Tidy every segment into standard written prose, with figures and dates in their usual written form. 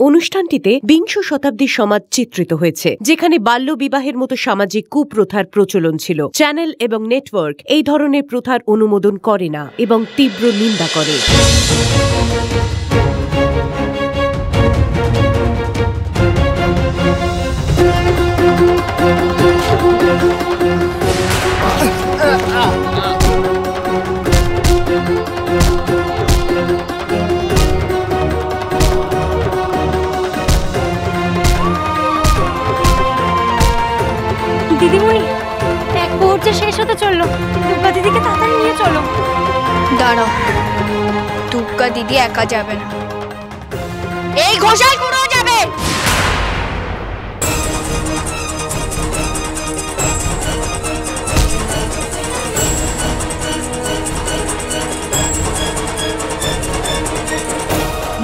অনুষ্ঠানটিতে বিংশ শতাব্দীর সমাজ চিত্রিত হয়েছে, যেখানে বাল্য বিবাহের মতো সামাজিক কুপ্রথার প্রচলন ছিল। চ্যানেল এবং নেটওয়ার্ক এই ধরনের প্রথার অনুমোদন করে না এবং তীব্র নিন্দা করে। দিদিমণি, এক মুহূর্তে শেষ হতে চললো। দুর্গা দিদিকে তাড়াতাড়ি নিয়ে চলো। দাঁড়াও, দুর্গা দিদি একা যাবে না, এই ঘোষাল খুঁড়ো যাবে।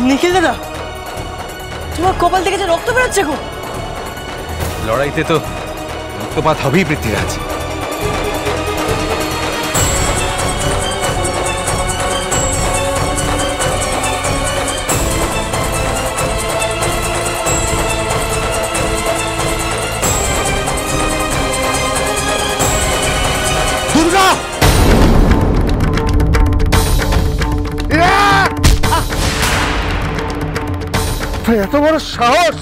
নিখিল দাদা, তোমার কপাল থেকে যে রক্ত বেরোচ্ছে গো। লড়াইতে তো রক্তপাত হবেই পৃথ্বীরাজ। দুর্গা, এত বড় সাহস!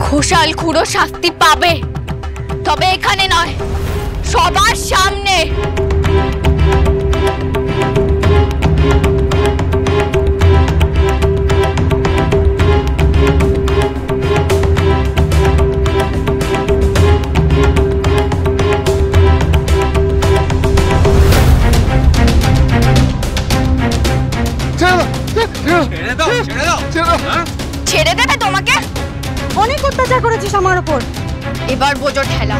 ঘোষাল খুঁড়ো শাস্তি পাবে, তবে এখানে নয়, সবার সামনে। ছেড়ে দেবে তোমাকে? অনেক অত্যাচার করেছিস আমার উপর, এবার বোঝো ঠেলা।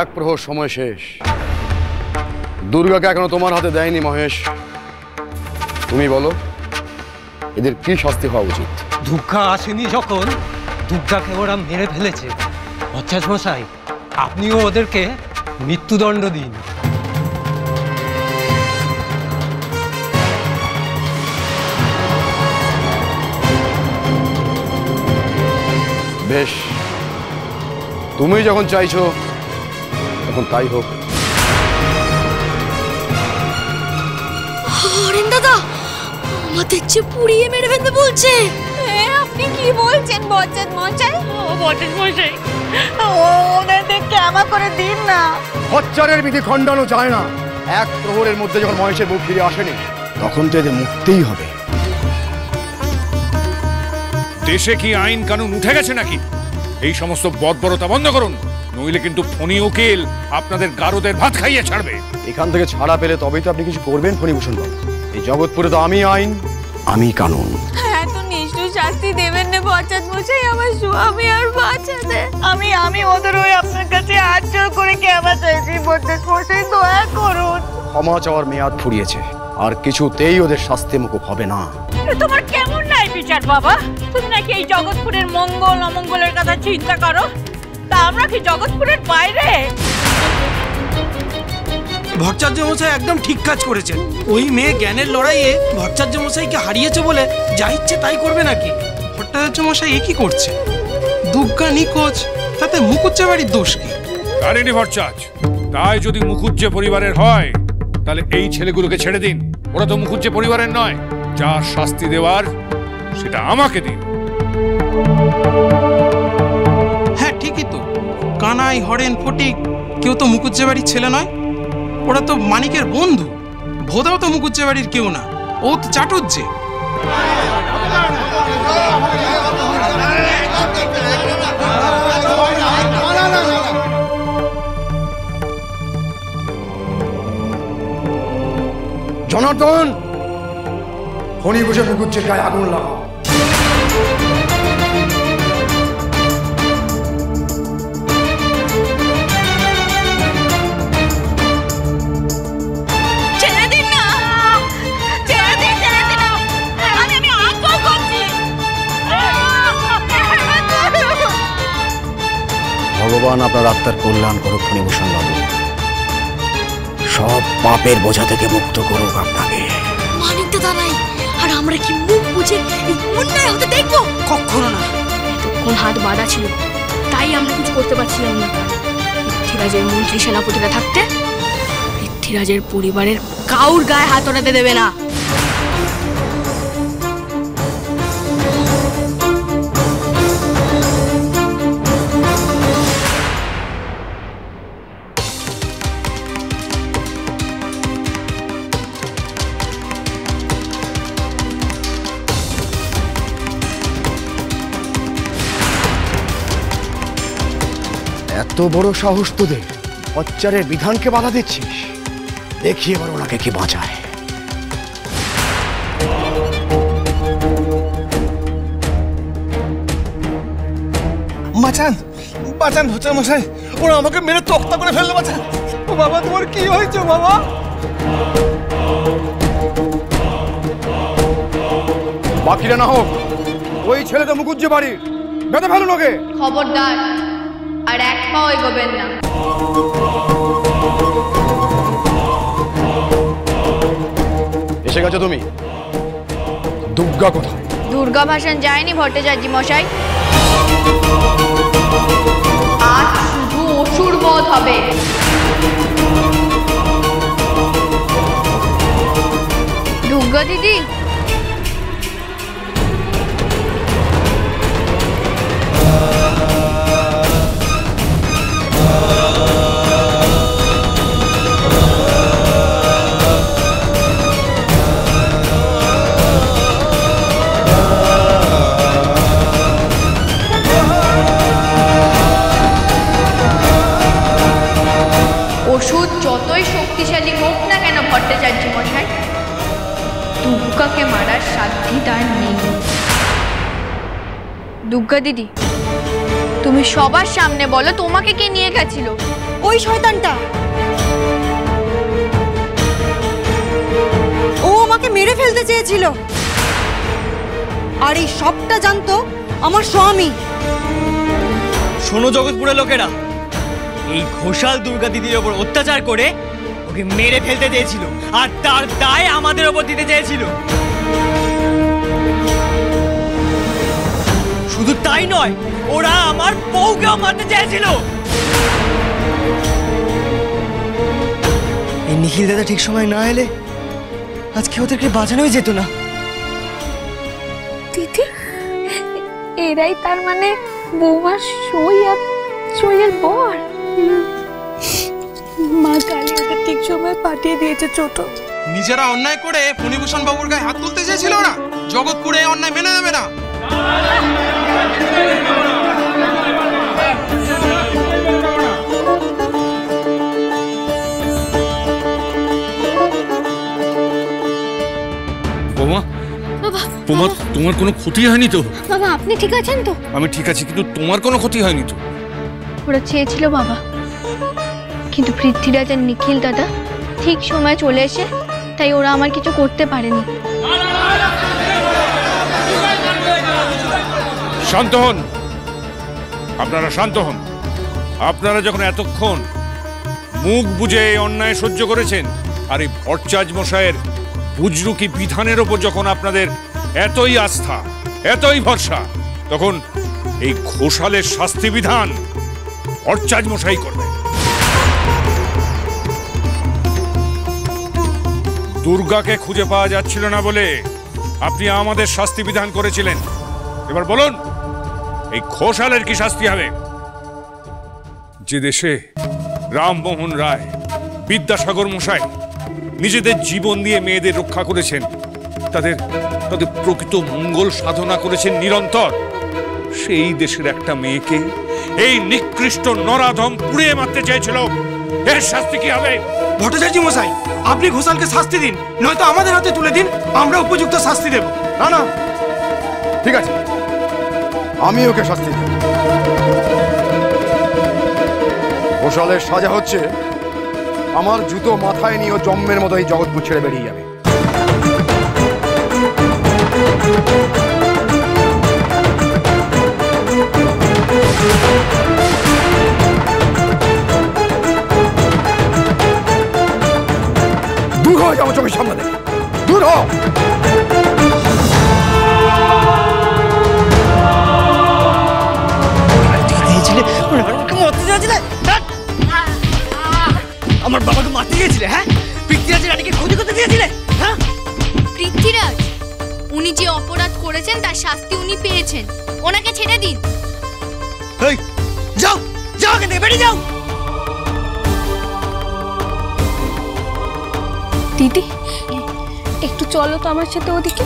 এক প্রহর সময় শেষ। দুর্গাকে এখনো তোমার হাতে দেয়নি মহেশ। তুমি বলো, এদের কি শাস্তি হওয়া উচিত? দুর্গা আসেনি যখন, দুর্গাকে ওরা মেরে ফেলেছে। ভট্টাচার্য মশাই, আপনিও ওদেরকে মৃত্যুদণ্ড দিন। বেশ, তুমি যখন চাইছো তখন তাই হোক। হরেন দাদা, আমাদের যে পুড়িয়ে মেরে ফেলতে বলছে। আপনি কি বলছেন বজ্জাত মশাই? বজ্জাত মশাই, ওনাদের ক্ষমা করে দিন না। হচ্চারের বিধি খণ্ডানো যায় না। এক প্রহরের মধ্যে যখন মহেশের বুক ফিরে আসেনি, তখন তো এদের মুক্তিই হবে। দেশে কি আইন কানুন উঠে গেছে নাকি? এই সমস্ত বর্বরতা বন্ধ করুন, নইলে কিন্তু ফণি উকিল আপনাদের গারদের ভাত খাইয়ে ছাড়বে। এখান থেকে ছাড়া পেলে তবেই তো আপনি কিছু করবেন ফণিভূষণ বাবু। এই জগৎপুরে তো আমি আইন, আমি কানুন। হ্যাঁ, তো নিষ্ঠুর শাস্তি দেবেন না বজ্জাত মশাই, আমার স্বামী আর বাঁচাতে। আমি ওদের হয়ে আপনার কাছে হাত জোড় করে ক্ষমা চাইছি। বজ্জাত মশাই, দয়া করুন। ক্ষমা চাওয়ার মেয়াদ ফুরিয়েছে, আর কিছুতেই ওদের শাস্তি মুকুব হবে না। তোমার কেমন নাই বিচার বাবা? তুমি নাকি এই জগৎপুরের মঙ্গল অমঙ্গলের কথা চিন্তা করো, তা আমরা কি জগৎপুরের বাইরে? ভট্টাচার্য মশাই একদম ঠিক কাজ করেছেন। ওই মেয়ে জ্ঞানের লড়াইয়ে ভট্টাচার্য মশাইকে হারিয়েছে বলে যা ইচ্ছে তাই করবে নাকি? ভট্টাচার্য মশাই এ কি করছে? দুর্গা নিখোঁজ, তাতে মুকুজ্জে বাড়ির দোষ কি? কারিনী ভট্টাচ, তাই যদি মুকুজ্জে পরিবারের হয়, তাহলে এই ছেলেগুলোকে ছেড়ে দিন। ওরা তো মুকুজ্জে পরিবারের নয়। যা শাস্তি দেওয়ার সেটা আমাকে দিন। হ্যাঁ, ঠিকই তো। কানাই, হরেন, ফটিক কেউ তো মুকুজ্জে বাড়ির ছেলে নয়। ওরা তো মানিকের বন্ধু। ভোদাও তো মুকুজ্জে বাড়ির কেউ না, ও তো চাটুজ্জে। জনার্দন, ফণিভূষণ মুখুজ্জের গায়ে আগুন লাগাও। ভগবান আপনার আত্মার কল্যাণ করুক ফণিভূষণ বাবু, সব পাপের বোঝা থেকে মুক্ত করুক আপনাকে। মানিক দাদা নাই, আর আমরা কি মুখ বুঝে এই অন্যায় হতে দেখবো? কখনো না। এতক্ষণ হাত বাঁধা ছিল, তাই আমরা কিছু করতে পারছিলাম না। পৃথ্বীরাজের মন্ত্রী সেনাপতিরা থাকতে পৃথ্বীরাজের পরিবারের কাউর গায়ে হাত ওঠাতে দেবে না। এত বড় সাহস তোদের, অত্যাচারের বিধানকে বাধা দিচ্ছিস? দেখি এবার ওনাকে কি বাঁচায়। বাঁচান বাঁচান ভোচার মশাই, ওরা আমাকে মেরে তক্তা করে ফেললো, বাঁচান। ও বাবা, তোমার কি হয়েছে বাবা? বাকিরা না হোক, ওই ছেলে তো মুখুজ্জে বাড়ির, বেঁধে ফেলুন ওকে। খবরদার, আর এক পাও এগোবেন না। এসে গেছো তুমি? দুর্গা কোথায়? দুর্গা ভাষণ যায়নি ভট্টাচার্য মশাই, আজ শুধু অসুর বধ হবে। দুর্গা দিদি, ওষুধ যতই শক্তিশালী হোক না কেন ভট্টাচার্য মশাই, দুর্গাকে মারার সাধ্যি তার নেই। দুর্গা দিদি, তুমি সবার সামনে বলো তোমাকে কে নিয়ে গেছিল? ওই শয়তানটা। ও আমাকে মেরে ফেলতে চেয়েছিল, আর এই সবটা জানতো আমার স্বামী। শোনো জগৎপুরের লোকেরা, এই ঘোষাল দুর্গা দিদির ওপর অত্যাচার করে ওকে মেরে ফেলতে চেয়েছিল, আর তার দায় আমাদের ওপর দিতে চেয়েছিল। শুধু তাই নয়, ওরা আমার বউকেও মারতে চেয়েছিল। এই নিখিল দাদা ঠিক সময় না এলে আজকে ওদেরকে বাঁচানোই যেত না। দিদি, এরাই তার মানে বৌমার সই আর সইয়ের বর। মা কালী ওদের ঠিক সময় পাঠিয়ে দিয়েছে ছোট। নিজেরা অন্যায় করে ফণিভূষণ বাবুর গায়ে হাত তুলতে চেয়েছিল ওরা। জগৎপুরে অন্যায় মেনে নেবে না। বৌমা, বৌমা, তোমার কোনো ক্ষতি হয়নি তো? বাবা, আপনি ঠিক আছেন তো? আমি ঠিক আছি, কিন্তু তোমার কোনো ক্ষতি হয়নি তো? ওরা চেয়েছিল বাবা, কিন্তু পৃথ্বীরাজ আর নিখিল দাদা ঠিক সময় চলে এসে তাই ওরা আমার কিছু করতে পারেনি। শান্ত হন, আপনারা শান্ত হন। আপনারা যখন এতক্ষণ মুখ বুজে এই অন্যায় সহ্য করেছেন, আর এই ভট্টাচার্য মশাইয়ের বুজরুকি বিধানের ওপর যখন আপনাদের এতই আস্থা, এতই ভরসা, তখন এই ঘোষালের শাস্তি বিধান ভট্টাচার্য মশাই করবে। দুর্গাকে খুঁজে পাওয়া যাচ্ছিল না বলে আপনি আমাদের শাস্তি বিধান করেছিলেন। এবার বলুন, এই ঘোষালের কি শাস্তি হবে? যে দেশে রামমোহন রায়, বিদ্যাসাগর মশাই নিজেদের জীবন দিয়ে মেয়েদের রক্ষা করেছেন, তাদের প্রকৃত মঙ্গল সাধনা করেছেন নিরন্তর, সেই দেশের একটা মেয়েকে এই নিকৃষ্ট নরাধম পুড়িয়ে মারতে চেয়েছিল, এর শাস্তি কি হবে? ভট্টাচার্য মশাই, আপনি ঘোষালকে শাস্তি দিন, নয়তো আমাদের হাতে তুলে দিন, আমরা উপযুক্ত শাস্তি দেব। না না, ঠিক আছে, আমি ওকে শাস্তি দেব। ঘোষালের সাজা হচ্ছে আমার জুতো মাথায় নিয়ে জম্মের মতো এই জগৎপুর ছেড়ে বেরিয়ে যাবে। দূর হয়ে যাবো চোখের সামনে থেকে, দূর হও। আমার বাবাকে মারতে গিয়েছিলে? হ্যাঁ, পৃথ্বীরাজের রানীকে ক্ষতি করতে দিয়েছিলে? হ্যাঁ, পৃথ্বীরাজ উনি যে অপরাধ করেছেন তার শাস্তি উনি পেয়েছেন, ওনাকে ছেড়ে দিন। এই যাও, যাও, এখান থেকে বেরিয়ে যাও। দিদি একটু চলো তো আমার সাথে ওদিকে।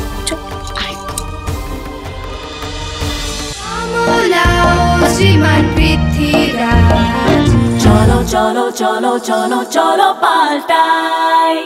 শ্রীমান পৃথ্বীরাজ, চলো চলো চলো চলো চলো পাল্টাই।